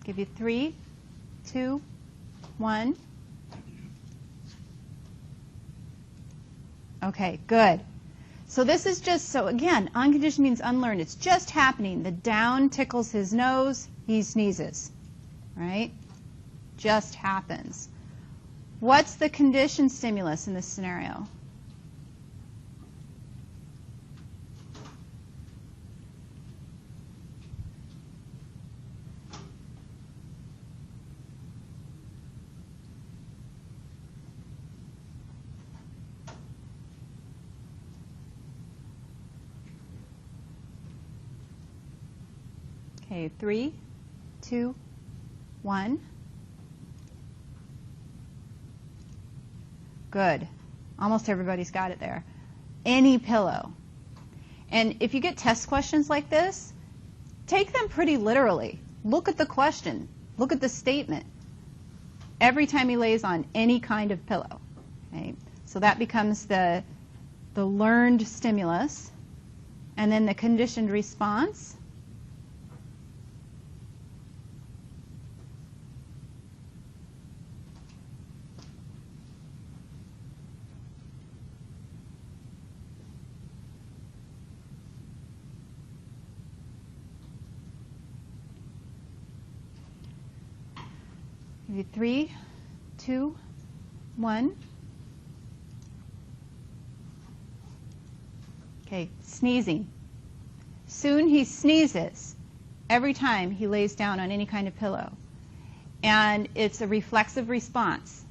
Give you 3, 2, 1. Okay, good. So this is just, so again, unconditioned means unlearned. It's just happening. The down tickles his nose, he sneezes, right? Just happens. What's the conditioned stimulus in this scenario? Okay, 3, 2, 1. Good. Almost everybody's got it there. Any pillow. And if you get test questions like this, take them pretty literally. Look at the question. Look at the statement. Every time he lays on any kind of pillow. Okay? So that becomes the learned stimulus. And then the conditioned response. Give you 3, 2, 1. Okay, sneezing. Soon he sneezes every time he lays down on any kind of pillow. And it's a reflexive response.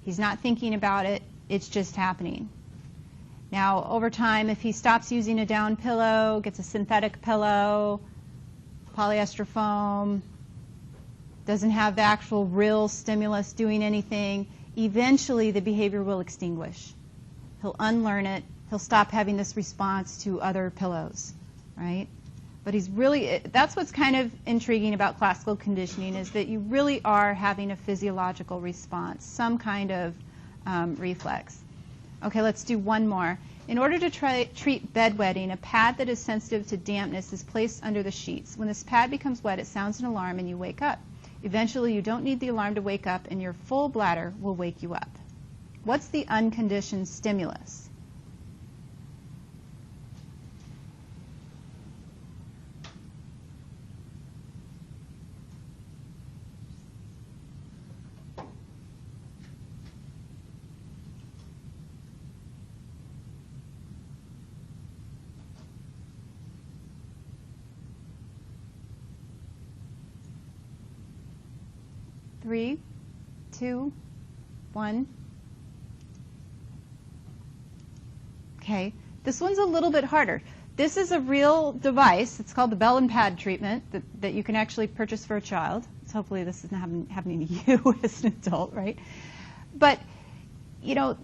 He's not thinking about it, it's just happening. Now, over time, if he stops using a down pillow, gets a synthetic pillow, polyester foam, doesn't have the actual real stimulus doing anything, eventually the behavior will extinguish. He'll unlearn it. He'll stop having this response to other pillows, right? But he's really, that's what's kind of intriguing about classical conditioning, is that you really are having a physiological response, some kind of reflex. Okay, let's do one more. In order to treat bedwetting, a pad that is sensitive to dampness is placed under the sheets. When this pad becomes wet, it sounds an alarm and you wake up. Eventually, you don't need the alarm to wake up, and your full bladder will wake you up. What's the unconditioned stimulus? Three, 2, 1. Okay, this one's a little bit harder. This is a real device. It's called the bell and pad treatment that you can actually purchase for a child. So hopefully this isn't happening to you as an adult, right? But, you know,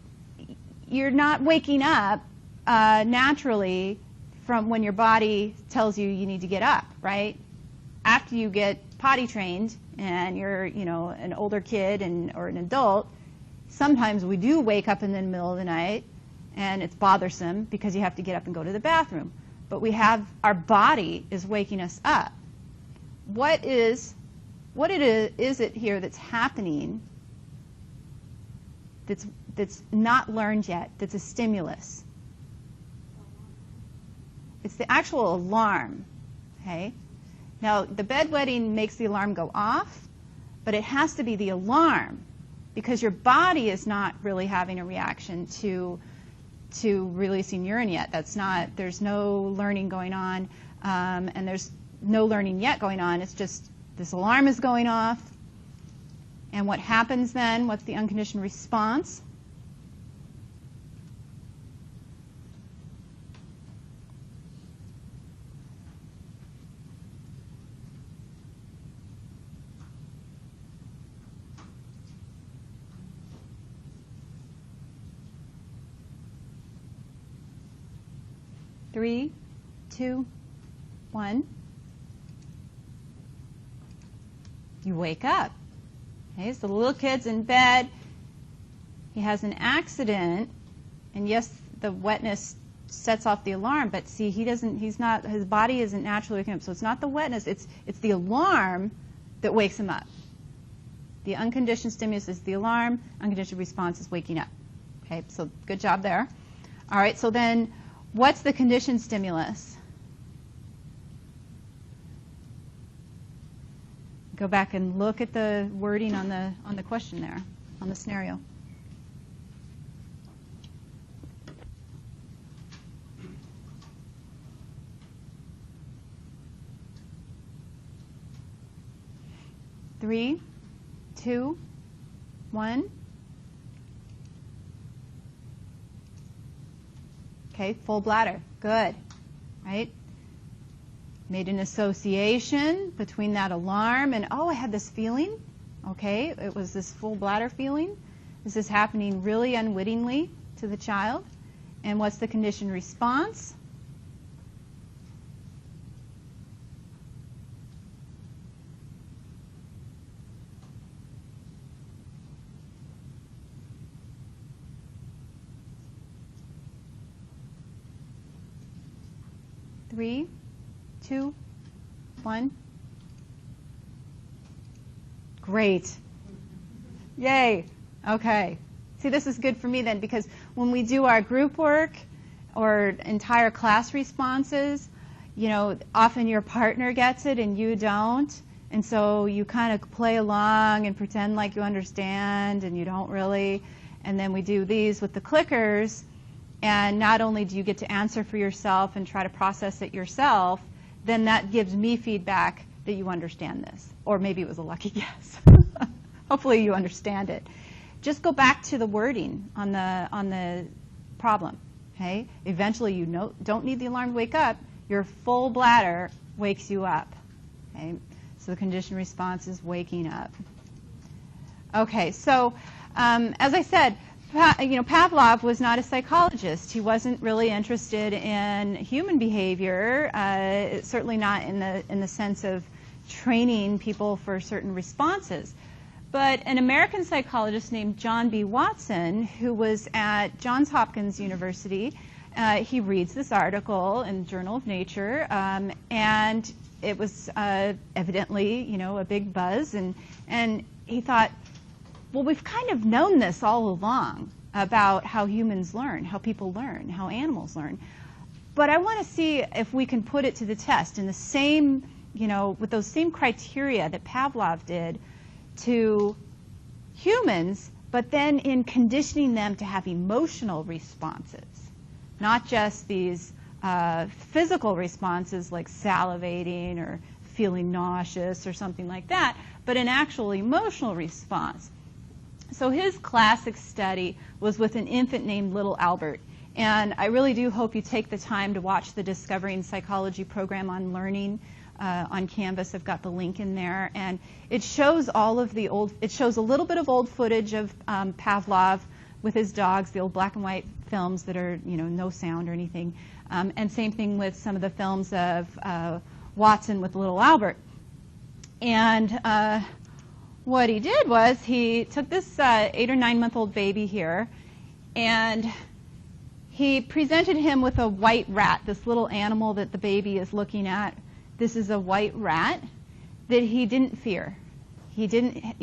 you're not waking up naturally from when your body tells you need to get up, right? After you get potty trained and you're, you know, an older kid or an adult, sometimes we do wake up in the middle of the night and it's bothersome because you have to get up and go to the bathroom. But our body is waking us up. What is it here that's happening that's not learned yet, that's a stimulus? It's the actual alarm, okay? Now, the bedwetting makes the alarm go off, but it has to be the alarm because your body is not really having a reaction to releasing urine yet. There's no learning going on, and there's no learning yet going on. It's just this alarm is going off, and what happens then? What's the unconditioned response? Three, 2, 1. You wake up. Okay, so the little kid's in bed. He has an accident, and yes, the wetness sets off the alarm, but see, his body isn't naturally waking up. So it's not the wetness, it's the alarm that wakes him up. The unconditioned stimulus is the alarm, unconditioned response is waking up. Okay, so good job there. All right, so then what's the conditioned stimulus? Go back and look at the wording on the question there, on the scenario. Three, two, one. Okay, full bladder. Good. Right? Made an association between that alarm and, oh, I had this feeling. Okay, it was this full bladder feeling. This is happening really unwittingly to the child. And what's the conditioned response? Three, two, one. Great. Yay. Okay. See, this is good for me then, because when we do our group work or entire class responses, you know, often your partner gets it and you don't. And so you kind of play along and pretend like you understand and you don't really. And then we do these with the clickers. And not only do you get to answer for yourself and try to process it yourself, then that gives me feedback that you understand this. Or maybe it was a lucky guess. Hopefully you understand it. Just go back to the wording on the problem. Okay? Eventually you don't need the alarm to wake up. Your full bladder wakes you up. Okay? So the conditioned response is waking up. Okay, so as I said, Pavlov was not a psychologist. He wasn't really interested in human behavior, certainly not in the sense of training people for certain responses. But an American psychologist named John B. Watson, who was at Johns Hopkins University, he reads this article in Journal of Nature, and it was evidently, a big buzz, and he thought, well, we've kind of known this all along about how humans learn, how people learn, how animals learn. But I want to see if we can put it to the test in the same, with those same criteria that Pavlov did to humans, but then in conditioning them to have emotional responses, not just these physical responses like salivating or feeling nauseous or something like that, but an actual emotional response. So his classic study was with an infant named Little Albert. And I really do hope you take the time to watch the Discovering Psychology program on learning on Canvas. I've got the link in there. And it shows it shows a little bit of old footage of Pavlov with his dogs, the old black and white films that are, no sound or anything. And same thing with some of the films of Watson with Little Albert. And what he did was he took this 8 or 9 month old baby here, and he presented him with a white rat, this little animal that the baby is looking at. This is a white rat that he didn't fear. He didn't,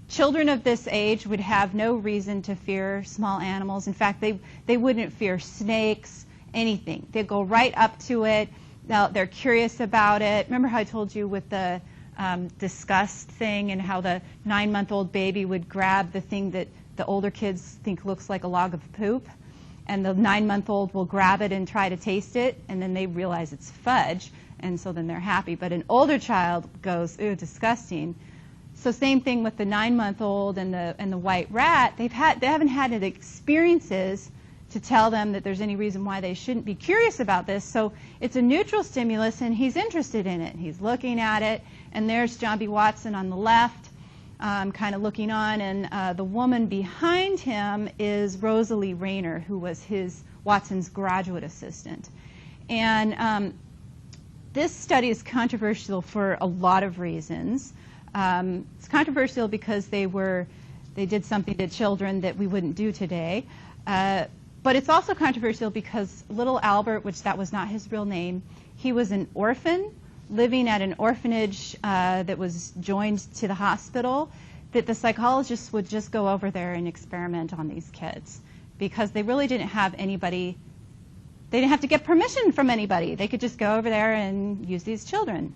children of this age would have no reason to fear small animals. In fact, they wouldn't fear snakes, anything. They'd go right up to it. Now, they're curious about it. Remember how I told you with the disgust thing and how the 9 month old baby would grab the thing that the older kids think looks like a log of poop, and the 9 month old will grab it and try to taste it, and then they realize it's fudge, and so then they're happy. But an older child goes, ew, disgusting. So same thing with the 9 month old and the white rat. They haven't had the experiences to tell them that there's any reason why they shouldn't be curious about this. So it's a neutral stimulus, and he's interested in it. He's looking at it, and there's John B. Watson on the left, kind of looking on, and the woman behind him is Rosalie Rayner, who was Watson's graduate assistant. And this study is controversial for a lot of reasons. It's controversial because they did something to children that we wouldn't do today. But it's also controversial because Little Albert, which that was not his real name, he was an orphan living at an orphanage that was joined to the hospital, that the psychologists would just go over there and experiment on these kids because they really didn't have anybody, they didn't have to get permission from anybody. They could just go over there and use these children.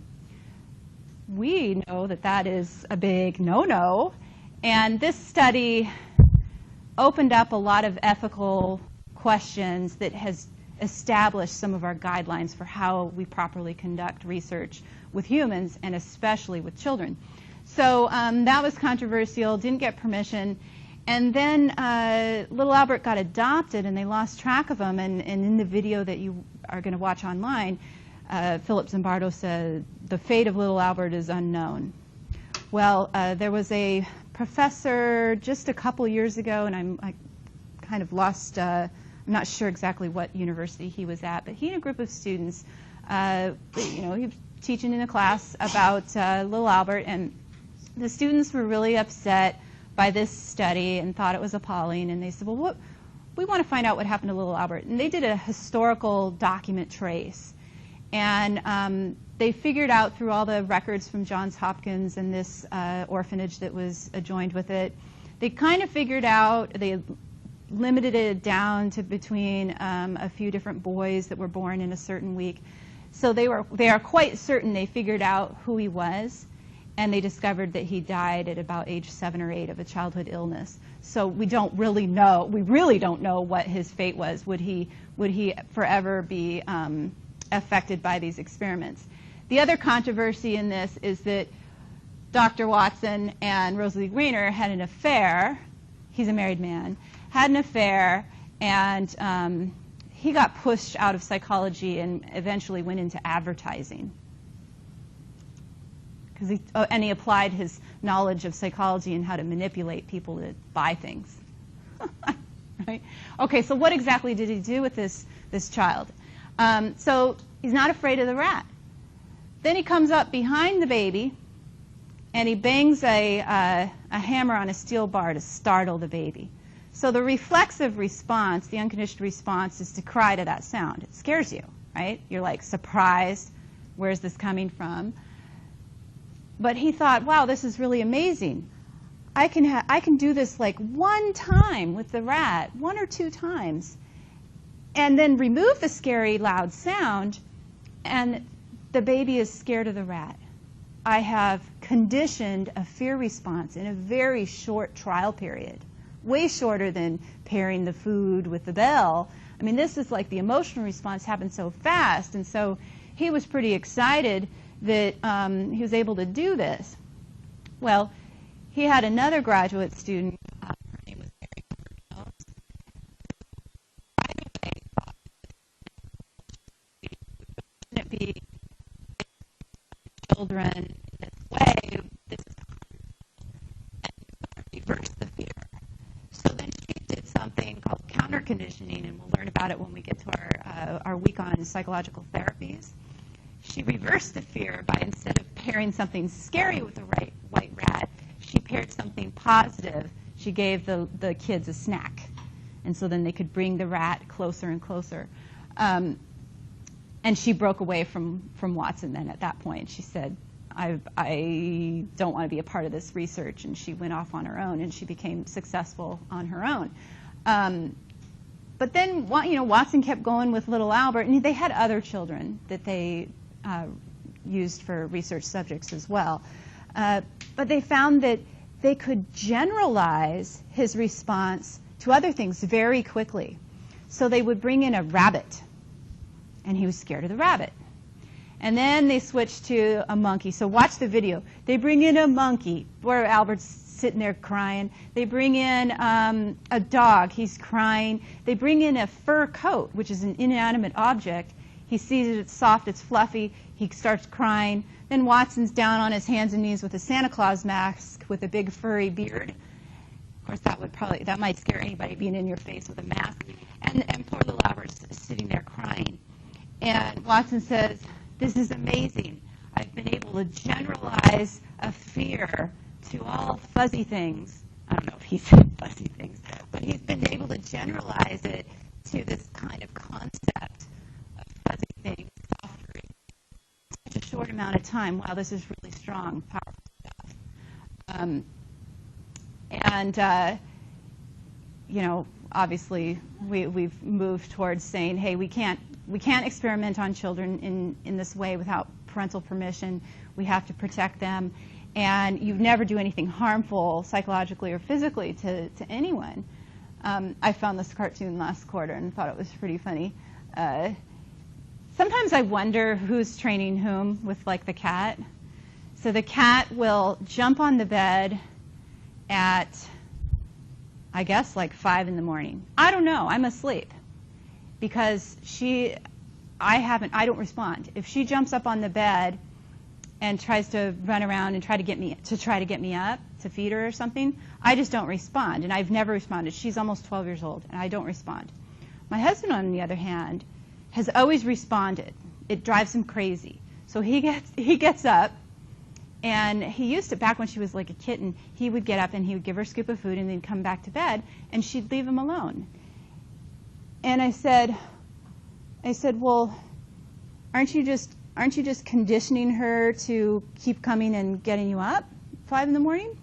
We know that that is a big no-no, and this study opened up a lot of ethical questions that has established some of our guidelines for how we properly conduct research with humans and especially with children. So that was controversial, didn't get permission, and then little Albert got adopted and they lost track of him, and in the video that you are going to watch online, Philip Zimbardo said, the fate of little Albert is unknown. Well, there was a professor just a couple years ago, and I kind of lost, I'm not sure exactly what university he was at, but he and a group of students, he was teaching in a class about little Albert, and the students were really upset by this study and thought it was appalling, and they said, well, we want to find out what happened to little Albert. And they did a historical document trace, and they figured out through all the records from Johns Hopkins and this orphanage that was adjoined with it, they kind of figured out, they limited it down to between a few different boys that were born in a certain week. So they are quite certain they figured out who he was, and they discovered that he died at about age 7 or 8 of a childhood illness. So we don't really know, we really don't know what his fate was. Would he forever be affected by these experiments? The other controversy in this is that Dr. Watson and Rosalie Greener had an affair. He's a married man, had an affair, and he got pushed out of psychology and eventually went into advertising. And he applied his knowledge of psychology and how to manipulate people to buy things. Right? Okay, so what exactly did he do with this child? So he's not afraid of the rat. Then he comes up behind the baby and he bangs a hammer on a steel bar to startle the baby. So the reflexive response, the unconditioned response, is to cry to that sound. It scares you, right? You're like surprised. Where's this coming from? But he thought, wow, this is really amazing. I can do this like one time with the rat, 1 or 2 times, and then remove the scary loud sound, and the baby is scared of the rat. I have conditioned a fear response in a very short trial period, way shorter than pairing the food with the bell. I mean, this is like the emotional response happened so fast, and so he was pretty excited that he was able to do this. Well, he had another graduate student, her name was Mary Jones, right away thought shouldn't be children in this way, this is and reverse the fear. So then she did something called counter conditioning, and we'll learn about it when we get to our week on psychological therapies. She reversed the fear by, instead of pairing something scary with the white rat, she paired something positive. She gave the kids a snack. And so then they could bring the rat closer and closer. And she broke away from Watson then at that point. She said, I don't want to be a part of this research. And she went off on her own, and she became successful on her own. But then, Watson kept going with little Albert, and they had other children that they used for research subjects as well. But they found that they could generalize his response to other things very quickly. So they would bring in a rabbit, and he was scared of the rabbit. And then they switched to a monkey. So watch the video. They bring in a monkey, where Albert's sitting there crying. They bring in a dog. He's crying. They bring in a fur coat, which is an inanimate object. He sees it, it's soft, it's fluffy. He starts crying. Then Watson's down on his hands and knees with a Santa Claus mask with a big furry beard. Of course, that might scare anybody, being in your face with a mask. And poor little Albert's sitting there crying. And Watson says, this is amazing. I've been able to generalize a fear to all fuzzy things. I don't know if he said fuzzy things, but he's been able to generalize it to this kind of concept of fuzzy things, such a short amount amount of time. Wow, this is really strong, powerful stuff. Obviously we've moved towards saying, hey, we can't experiment on children in this way without parental permission. We have to protect them, and you never do anything harmful psychologically or physically to anyone. I found this cartoon last quarter and thought it was pretty funny. Sometimes I wonder who's training whom with, like, the cat. So the cat will jump on the bed at, I guess, like 5 in the morning. I don't know. I'm asleep because I don't respond. If she jumps up on the bed and tries to run around and try to get me up to feed her or something, I just don't respond, and I've never responded. She's almost 12 years old, and I don't respond. My husband, on the other hand, has always responded. It drives him crazy. So he gets up, and he used to, back when she was like a kitten, he would get up and he would give her a scoop of food and then come back to bed, and she'd leave him alone. And I said, well, aren't you just conditioning her to keep coming and getting you up 5 in the morning?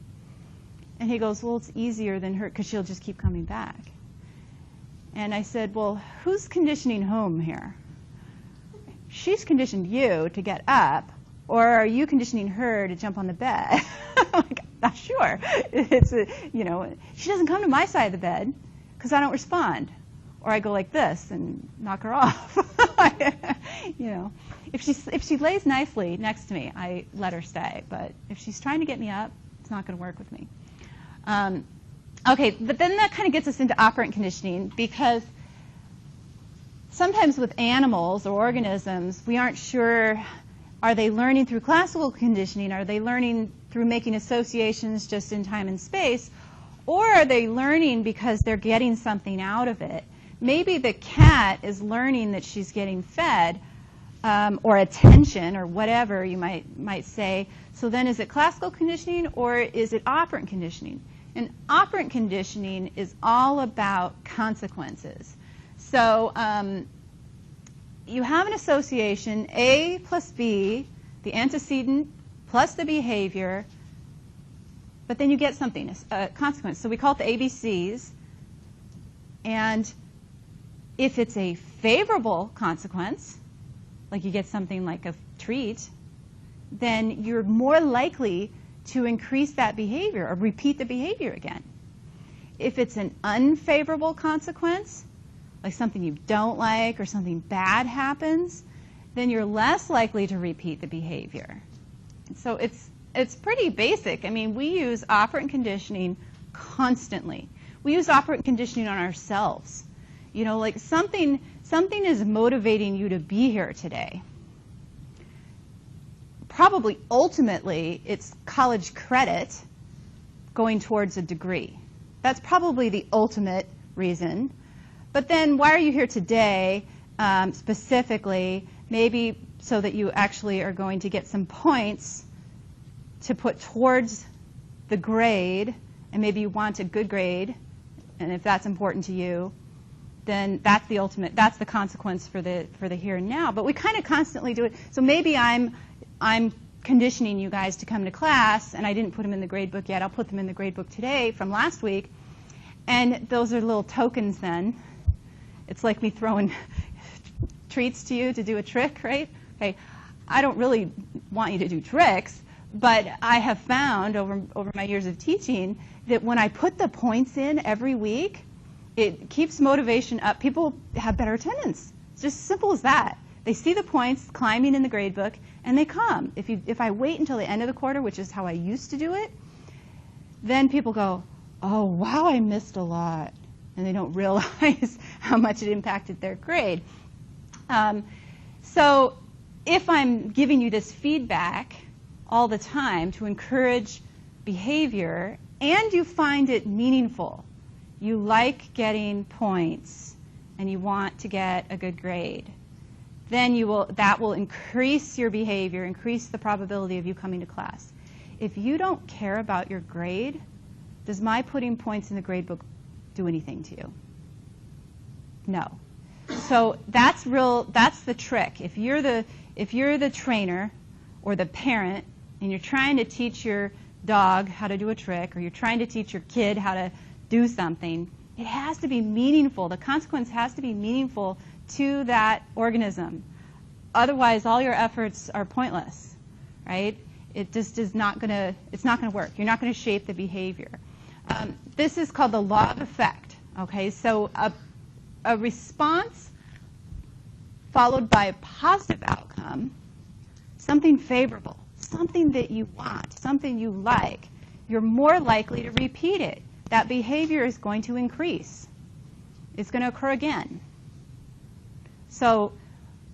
And he goes, well, it's easier than her because she'll just keep coming back. And I said, well, who's conditioning whom here? She's conditioned you to get up, or are you conditioning her to jump on the bed? I'm like, not sure. She doesn't come to my side of the bed because I don't respond. Or I go like this and knock her off. If she lays nicely next to me, I let her stay. But if she's trying to get me up, it's not going to work with me. Okay, but then that kind of gets us into operant conditioning, because sometimes with animals or organisms, we aren't sure, are they learning through classical conditioning? Are they learning through making associations just in time and space? Or are they learning because they're getting something out of it? Maybe the cat is learning that she's getting fed, or attention, or whatever you might say. So then is it classical conditioning, or is it operant conditioning? And operant conditioning is all about consequences. So you have an association, A plus B, the antecedent plus the behavior, but then you get something, a consequence. So we call it the ABCs. And if it's a favorable consequence, like you get something like a treat, then you're more likely to increase that behavior or repeat the behavior again. If it's an unfavorable consequence, like something you don't like or something bad happens, then you're less likely to repeat the behavior. So it's pretty basic. I mean, we use operant conditioning constantly. We use operant conditioning on ourselves. Like something is motivating you to be here today. Probably ultimately it's college credit going towards a degree. That's probably the ultimate reason. But then why are you here today specifically? Maybe so that you actually are going to get some points to put towards the grade, and maybe you want a good grade, and if that's important to you, then that's the ultimate, that's the consequence for the here and now. But we kind of constantly do it. So maybe I'm conditioning you guys to come to class, and I didn't put them in the grade book yet. I'll put them in the grade book today from last week. And those are little tokens then. It's like me throwing treats to you to do a trick, right? Okay, I don't really want you to do tricks, but I have found over my years of teaching that when I put the points in every week, it keeps motivation up. People have better attendance. It's just simple as that. They see the points climbing in the grade book, and they come. If I wait until the end of the quarter, which is how I used to do it, then people go, oh, wow, I missed a lot. And they don't realize how much it impacted their grade. So if I'm giving you this feedback all the time to encourage behavior, and you find it meaningful, you like getting points, and you want to get a good grade, then that will increase your behavior, increase the probability of you coming to class. If you don't care about your grade, does my putting points in the grade book do anything to you? No. So that's the trick. If you're the trainer, or the parent, and you're trying to teach your dog how to do a trick, or you're trying to teach your kid how to do something, it has to be meaningful. The consequence has to be meaningful to that organism. Otherwise, all your efforts are pointless, right? It just is not going to, it's not going to work. You're not going to shape the behavior. This is called the law of effect, okay? So a response followed by a positive outcome, something favorable, something that you want, something you like, you're more likely to repeat it. That behavior is going to increase. It's going to occur again. So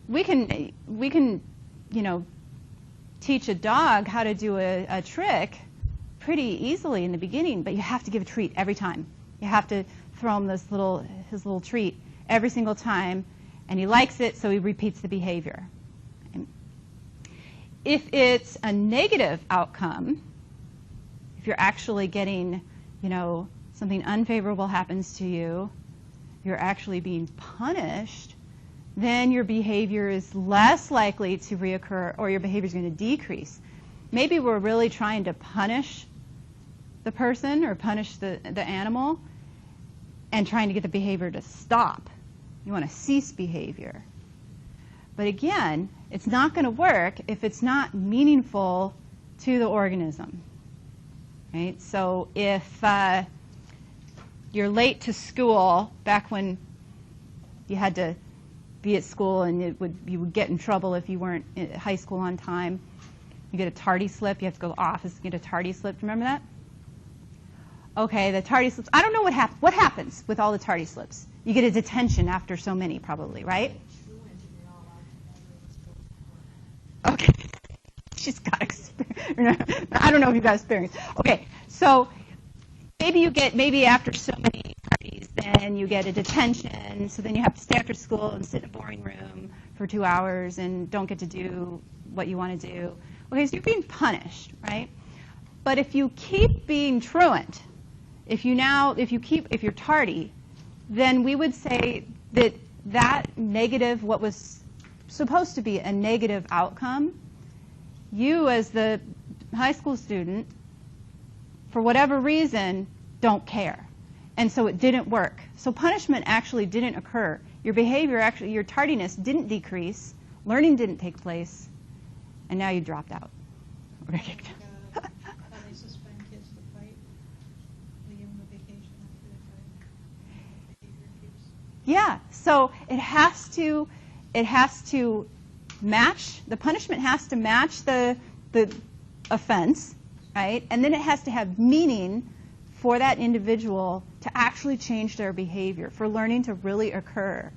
we can you know, teach a dog how to do a trick pretty easily in the beginning, but you have to give a treat every time. You have to throw him his little treat every single time, and he likes it, so he repeats the behavior. If it's a negative outcome, if you're actually getting, you know, something unfavorable happens to you, you're actually being punished, then your behavior is less likely to reoccur, or your behavior is going to decrease. Maybe we're really trying to punish the person or punish the animal and trying to get the behavior to stop. You want to cease behavior. But again, it's not going to work if it's not meaningful to the organism. Right? So if you're late to school, back when you had to be at school and you would get in trouble if you weren't in high school on time, you get a tardy slip, you have to go to the office and get a tardy slip. Remember that? Okay, the tardy slips. I don't know what happens with all the tardy slips. You get a detention after so many, probably, right? Okay. She's got experience. I don't know if you've got experience. Okay, so maybe after so many parties, then you get a detention, so then you have to stay after school and sit in a boring room for 2 hours and don't get to do what you want to do. Okay, so you're being punished, right? But if you keep being truant, if you're tardy, then we would say that negative, what was supposed to be a negative outcome, you as the high school student, for whatever reason, don't care. And so it didn't work. So punishment actually didn't occur. Your behavior, actually, your tardiness didn't decrease, learning didn't take place, and now you dropped out. Or kicked out. Yeah, so it has to match, the punishment has to match the offense, right? And then it has to have meaning for that individual to actually change their behavior, for learning to really occur.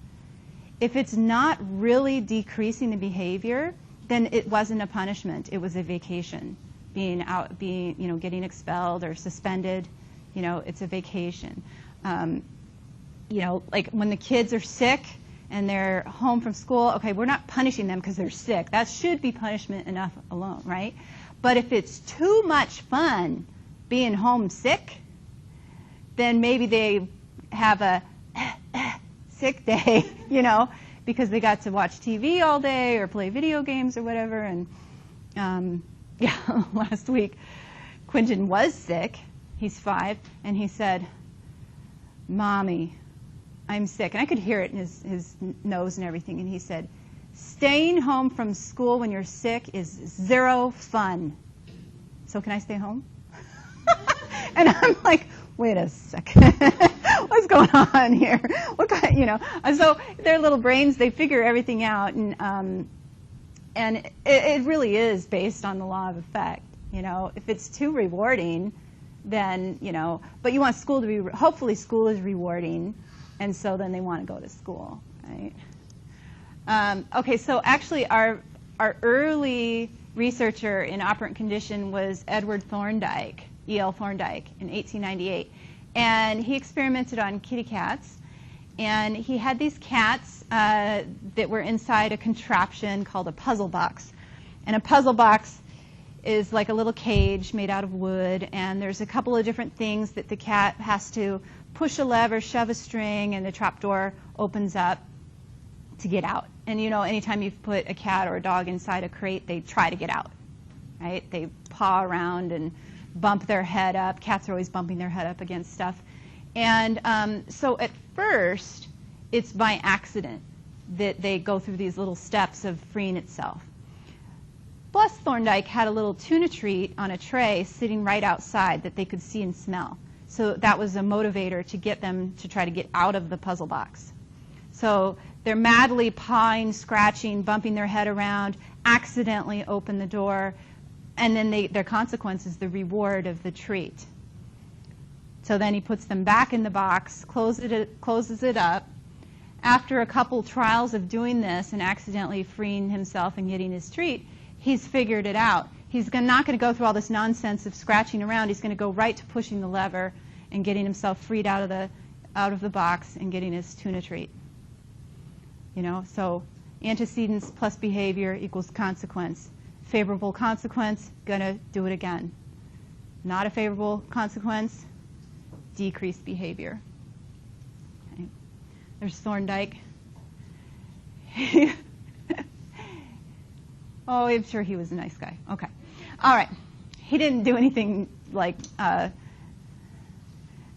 If it's not really decreasing the behavior, then it wasn't a punishment, it was a vacation. Getting expelled or suspended, it's a vacation. Like when the kids are sick and they're home from school, okay, we're not punishing them because they're sick. That should be punishment enough alone, right? But if it's too much fun being homesick, then maybe they have a sick day, because they got to watch TV all day or play video games or whatever. And last week, Quentin was sick. He's 5, and he said, "Mommy, I'm sick." And I could hear it in his nose and everything. And he said, "Staying home from school when you're sick is 0 fun. So can I stay home?" And I'm like, wait a second. What's going on here? What kind, So their little brains, they figure everything out. And it really is based on the law of effect. If it's too rewarding, then, but you want school to be, hopefully school is rewarding. And so then they want to go to school, right? Okay, so actually our early researcher in operant condition was Edward Thorndike, E.L. Thorndike, in 1898. And he experimented on kitty cats. And he had these cats that were inside a contraption called a puzzle box. And a puzzle box is like a little cage made out of wood. And there's a couple of different things that the cat has to push a lever, shove a string, and the trapdoor opens up to get out. And anytime you've put a cat or a dog inside a crate, they try to get out. right? They paw around and bump their head up. Cats are always bumping their head up against stuff. And so at first, it's by accident that they go through these little steps of freeing itself. Plus, Thorndike had a little tuna treat on a tray sitting right outside that they could see and smell. So that was a motivator to get them to try to get out of the puzzle box. So they're madly pawing, scratching, bumping their head around, accidentally open the door, and then their consequence is the reward of the treat. So then he puts them back in the box, closes it up. After a couple trials of doing this and accidentally freeing himself and getting his treat, he's figured it out. He's not going to go through all this nonsense of scratching around. He's going to go right to pushing the lever and getting himself freed out of the box and getting his tuna treat. You know, so antecedents plus behavior equals consequence. Favorable consequence, going to do it again. Not a favorable consequence, decreased behavior. Okay. There's Thorndike. Oh, I'm sure he was a nice guy. Okay. All right. He didn't do anything like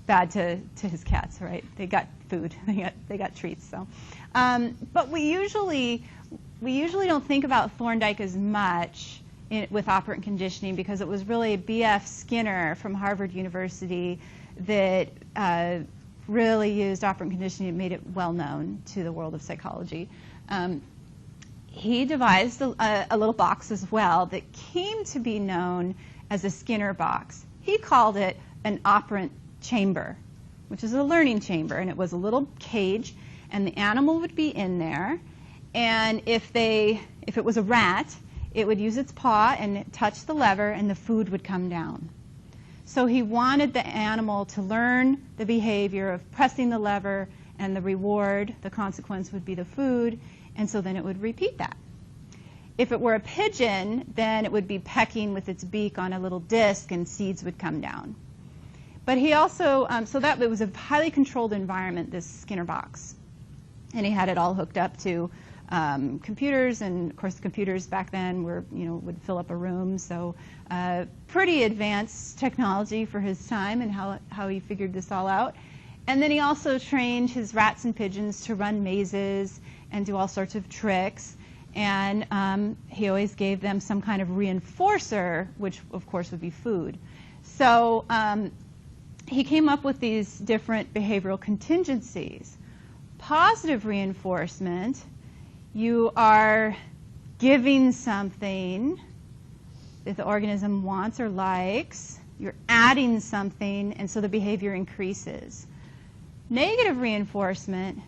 bad to his cats, right? They got food. They got treats. So, but we usually don't think about Thorndike as much with operant conditioning because it was really B.F. Skinner from Harvard University that really used operant conditioning and made it well known to the world of psychology. He devised a little box as well that came to be known as a Skinner box. He called it an operant chamber, which is a learning chamber, and it was a little cage, and the animal would be in there, and if it was a rat, it would use its paw and touch the lever, and the food would come down. So he wanted the animal to learn the behavior of pressing the lever, and the reward, the consequence, would be the food, and so then it would repeat that. If it were a pigeon, then it would be pecking with its beak on a little disc and seeds would come down. But he also, so that it was a highly controlled environment, this Skinner box. And he had it all hooked up to computers, and of course the computers back then were, would fill up a room, so pretty advanced technology for his time and how he figured this all out. And then he also trained his rats and pigeons to run mazes and do all sorts of tricks. And he always gave them some kind of reinforcer, which of course would be food. So he came up with these different behavioral contingencies. Positive reinforcement, you are giving something that the organism wants or likes. You're adding something, and so the behavior increases. Negative reinforcement,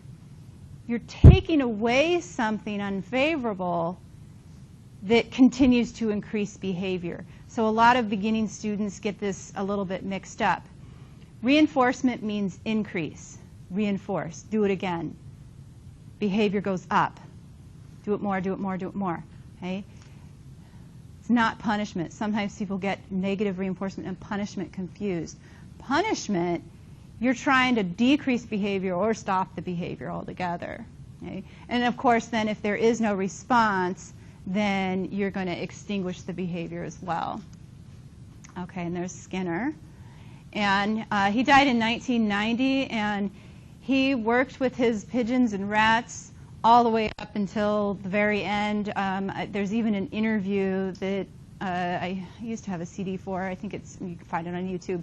you're taking away something unfavorable that continues to increase behavior. So a lot of beginning students get this a little bit mixed up. Reinforcement means increase, reinforce, do it again. Behavior goes up. Do it more, do it more, do it more. Okay? It's not punishment. Sometimes people get negative reinforcement and punishment confused. Punishment, you're trying to decrease behavior or stop the behavior altogether. Okay? And of course, then if there is no response, then you're going to extinguish the behavior as well. Okay, and there's Skinner. And he died in 1990, and he worked with his pigeons and rats all the way up until the very end. There's even an interview that I used to have a CD for. I think you can find it on YouTube.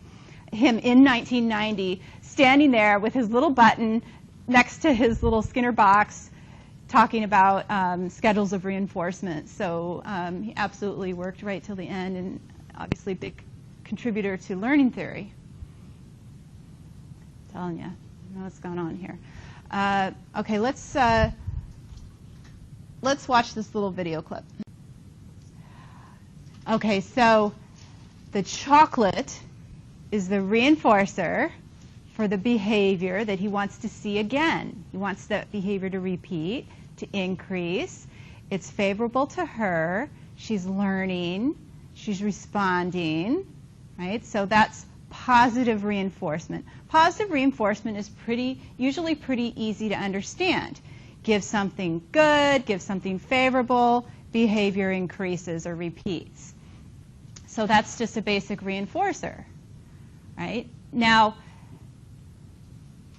Him in 1990, standing there with his little button next to his little Skinner box, talking about schedules of reinforcement. So he absolutely worked right till the end, and obviously a big contributor to learning theory. I'm telling you, I know what's going on here. Okay, let's watch this little video clip. Okay, so the chocolate is the reinforcer for the behavior that he wants to see again. He wants that behavior to repeat, to increase. It's favorable to her. She's learning. She's responding, right? So that's positive reinforcement. Positive reinforcement is usually pretty easy to understand. Give something good, give something favorable, behavior increases or repeats. So that's just a basic reinforcer, right? Now,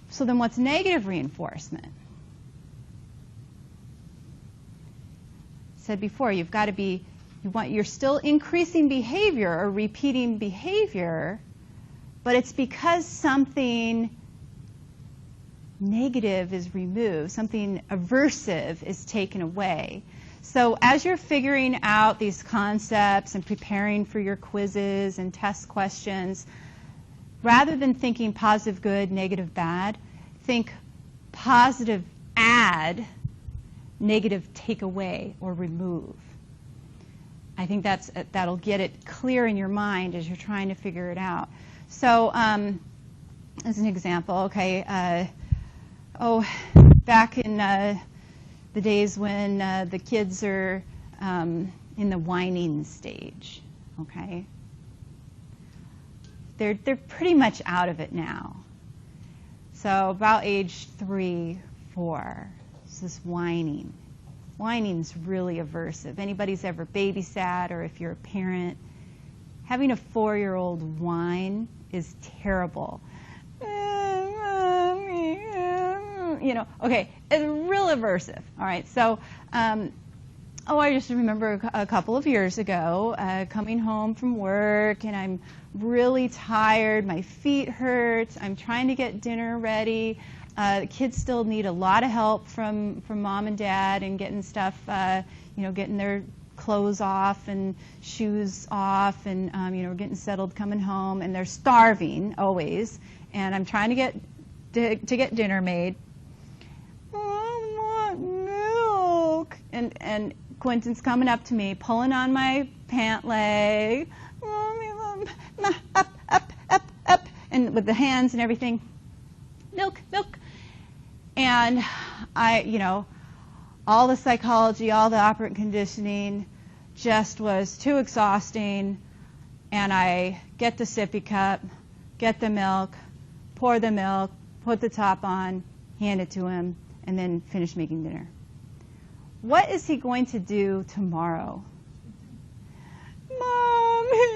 so then what's negative reinforcement? I said before, you've got to be, you're still increasing behavior or repeating behavior, but it's because something negative is removed, something aversive is taken away. So as you're figuring out these concepts and preparing for your quizzes and test questions, rather than thinking positive good, negative bad, think positive add, negative take away or remove. I think that'll get it clear in your mind as you're trying to figure it out. So as an example, okay, back in the days when the kids are in the whining stage, okay? They're pretty much out of it now. So about age 3, 4, it's this whining. Whining's really aversive. Anybody's ever babysat, or if you're a parent, having a 4-year-old whine is terrible. You know, okay, it's real aversive. All right, so, I just remember a couple of years ago coming home from work, and I'm really tired, my feet hurt, I'm trying to get dinner ready. The kids still need a lot of help from mom and dad and getting stuff, getting their clothes off and shoes off, and getting settled coming home, and they're starving always, and I'm trying to get dinner made. I want milk. And Quentin's coming up to me, pulling on my pant leg. Up, and with the hands and everything. Milk. And all the psychology, all the operant conditioning just was too exhausting. And I get the sippy cup, get the milk, pour the milk, put the top on, hand it to him, and then finish making dinner. What is he going to do tomorrow? Mommy,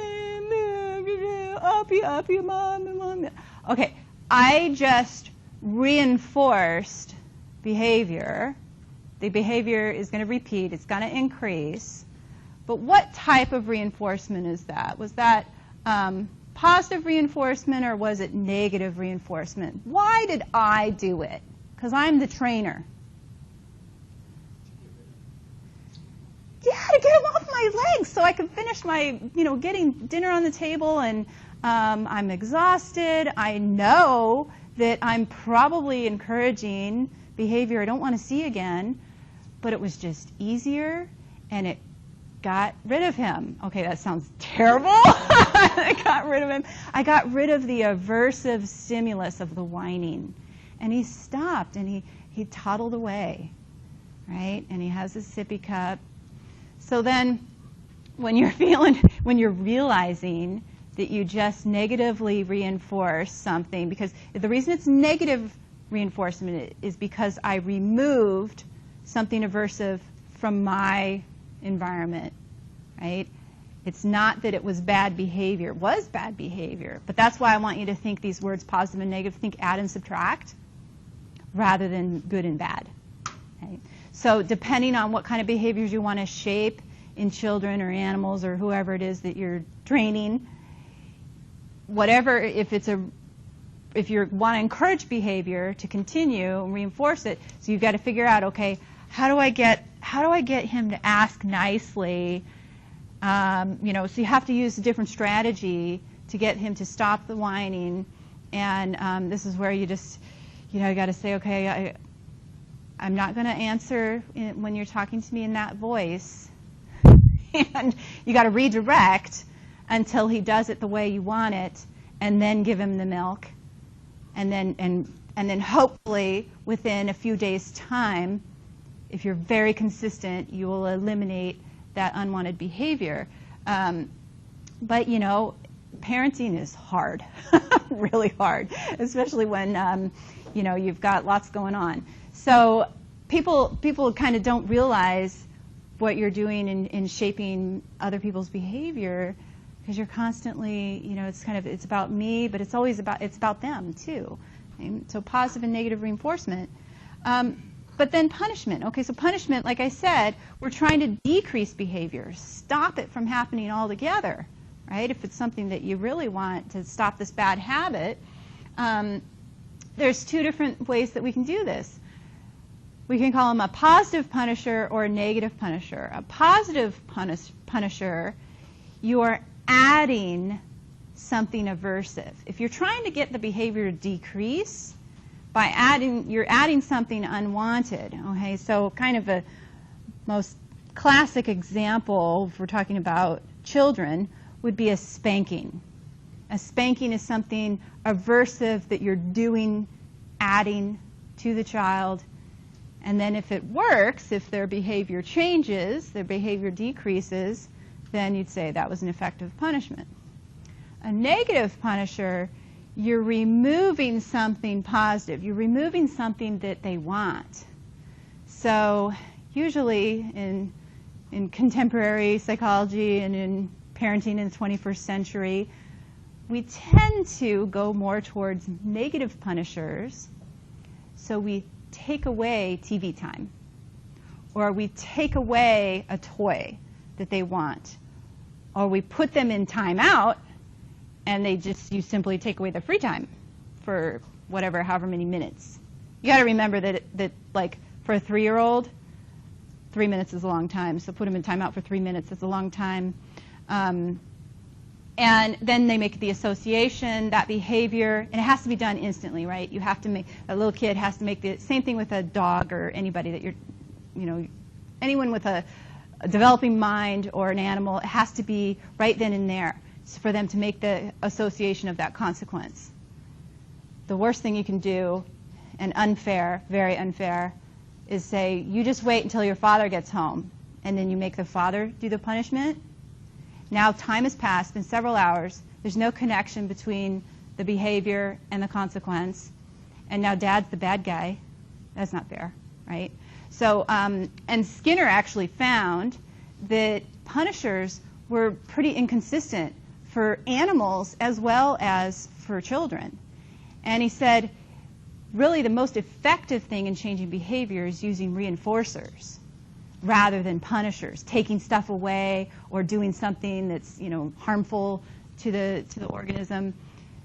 Mom. Okay, I just reinforced behavior. The behavior is going to repeat. It's going to increase. But what type of reinforcement is that? Was that positive reinforcement, or was it negative reinforcement? Why did I do it? Because I'm the trainer. Yeah, to get him off my legs so I could finish my, getting dinner on the table, and I'm exhausted. I know that I'm probably encouraging behavior I don't want to see again, but it was just easier, and it got rid of him. Okay, that sounds terrible. I got rid of him. I got rid of the aversive stimulus of the whining. And he stopped, and he toddled away, right? And he has his sippy cup. So then when you're realizing that you just negatively reinforce something, because the reason it's negative reinforcement is because I removed something aversive from my environment, right? It's not that it was bad behavior. It was bad behavior, but that's why I want you to think these words positive and negative. Think add and subtract rather than good and bad. Okay? So depending on what kind of behaviors you want to shape in children or animals or whoever it is that you're training, whatever, if you want to encourage behavior to continue and reinforce it, so you've got to figure out, okay, how do I get him to ask nicely? So you have to use a different strategy to get him to stop the whining, and this is where you just, you got to say, okay, I'm not going to answer when you're talking to me in that voice, and you got to redirect until he does it the way you want it, and then give him the milk, and then hopefully within a few days' time, if you're very consistent, you will eliminate that unwanted behavior. But parenting is hard, really hard, especially when you've got lots going on. So people kind of don't realize what you're doing in shaping other people's behavior because you're constantly, it's about me, but it's about them too. Okay? So positive and negative reinforcement. But then punishment. Okay, so punishment, like I said, we're trying to decrease behavior, stop it from happening altogether, right? If it's something that you really want to stop this bad habit, there's two different ways that we can do this. We can call them a positive punisher or a negative punisher. A positive punisher, you are adding something aversive. If you're trying to get the behavior to decrease, you're adding something unwanted. Okay, so kind of a most classic example, if we're talking about children, would be a spanking. A spanking is something aversive that you're doing, adding to the child. And then if it works, if their behavior changes, their behavior decreases, then you'd say that was an effective punishment. A negative punisher, you're removing something positive. You're removing something that they want. So usually in contemporary psychology and in parenting in the 21st century, we tend to go more towards negative punishers. So we take away TV time, or we take away a toy that they want, or we put them in timeout, and you simply take away their free time for however many minutes. You got to remember that like for a 3-year-old, 3 minutes is a long time. So put them in timeout for 3 minutes. That's a long time. And then they make the association, that behavior, and it has to be done instantly, right? You have to make, a little kid has to make the same thing with a dog or anybody that anyone with a developing mind or an animal, it has to be right then and there for them to make the association of that consequence. The worst thing you can do, and unfair, very unfair, is say, you just wait until your father gets home, and then you make the father do the punishment. Now time has passed, been several hours, there's no connection between the behavior and the consequence, and now dad's the bad guy. That's not fair, right? So, and Skinner actually found that punishers were pretty inconsistent for animals as well as for children. And he said, really the most effective thing in changing behavior is using reinforcers rather than punishers, taking stuff away or doing something that's harmful to the organism.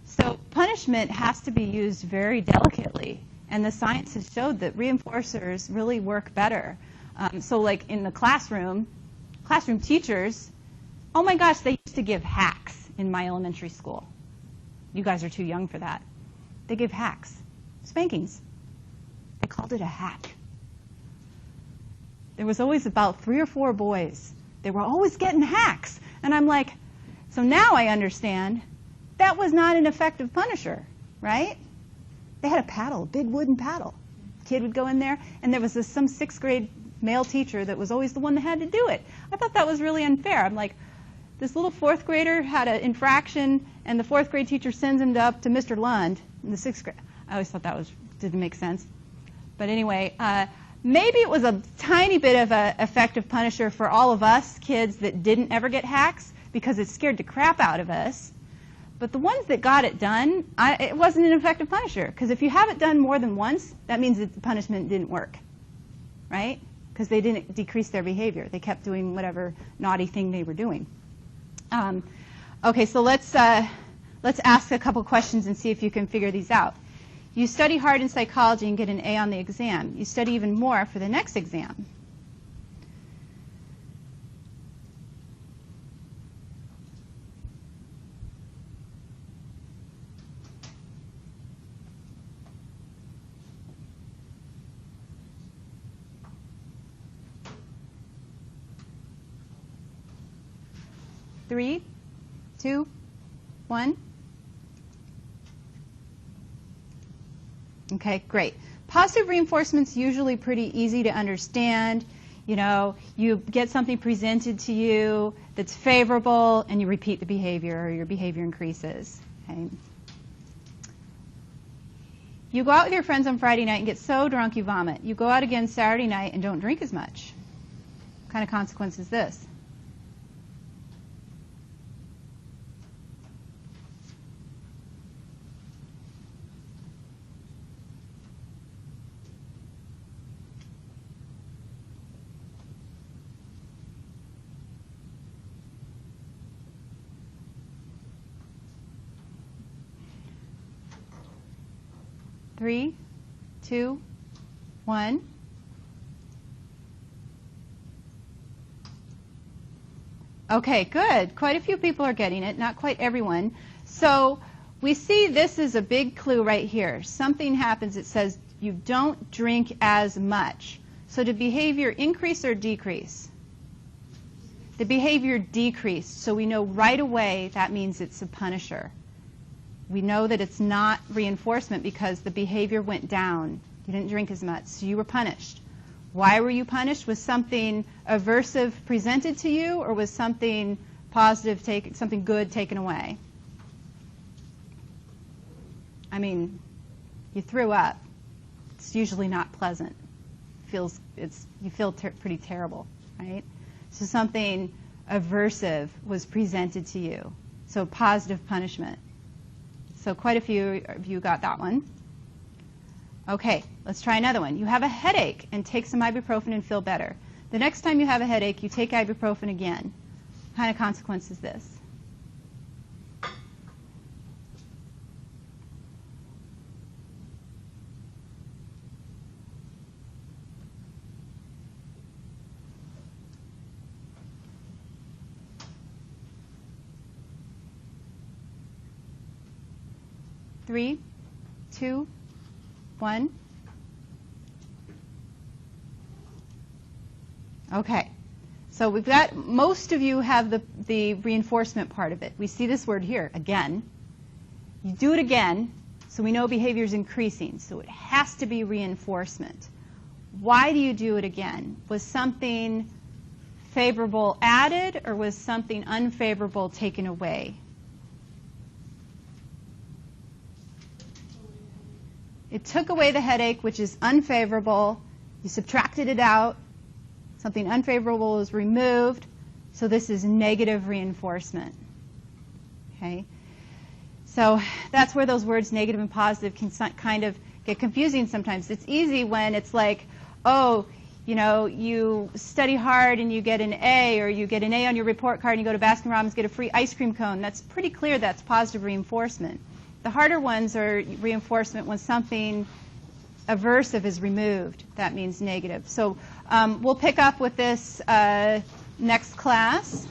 So punishment has to be used very delicately, and the science has showed that reinforcers really work better. So like in the classroom teachers, oh my gosh, they used to give hacks in my elementary school. You guys are too young for that. They give hacks, spankings. They called it a hack. There was always about 3 or 4 boys. They were always getting hacks. And I'm like, so now I understand that was not an effective punisher, right? They had a paddle, a big wooden paddle. The kid would go in there, and there was some 6th grade male teacher that was always the one that had to do it. I thought that was really unfair. I'm like, this little 4th grader had an infraction, and the 4th grade teacher sends him up to Mr. Lund in the 6th grade. I always thought that didn't make sense. But anyway, maybe it was a tiny bit of an effective punisher for all of us kids that didn't ever get hacks because it scared the crap out of us. But the ones that got it done, it wasn't an effective punisher. Because if you have it done more than once, that means that the punishment didn't work, right? Because they didn't decrease their behavior. They kept doing whatever naughty thing they were doing. Okay, so let's ask a couple questions and see if you can figure these out. You study hard in psychology and get an A on the exam. You study even more for the next exam. Three, 2, 1. Okay, great. Positive reinforcement's usually pretty easy to understand. You get something presented to you that's favorable, and you repeat the behavior, or your behavior increases. Okay. You go out with your friends on Friday night and get so drunk you vomit. You go out again Saturday night and don't drink as much. What kind of consequence is this? 3, 2, 1. Okay, good. Quite a few people are getting it, not quite everyone. So we see this is a big clue right here. Something happens. It says you don't drink as much. So did behavior increase or decrease? The behavior decreased. So we know right away that means it's a punisher. We know that it's not reinforcement because the behavior went down. You didn't drink as much, so you were punished. Why were you punished? Was something aversive presented to you, or was something positive, something good taken away? I mean, you threw up. It's usually not pleasant. You feel pretty terrible, right? So something aversive was presented to you. So positive punishment. So quite a few of you got that one. Okay, let's try another one. You have a headache and take some ibuprofen and feel better. The next time you have a headache, you take ibuprofen again. What kind of consequence is this? Three, 2, 1. Okay, so we've got, most of you have the reinforcement part of it. We see this word here, again. You do it again, so we know behavior is increasing, so it has to be reinforcement. Why do you do it again? Was something favorable added, or was something unfavorable taken away? It took away the headache, which is unfavorable. You subtracted it out. Something unfavorable is removed. So this is negative reinforcement. Okay? So that's where those words negative and positive can kind of get confusing sometimes. It's easy when it's like, oh, you know, you study hard and you get an A, or you get an A on your report card and you go to Baskin Robbins, get a free ice cream cone. That's pretty clear that's positive reinforcement. The harder ones are reinforcement when something aversive is removed. That means negative. So we'll pick up with this next class.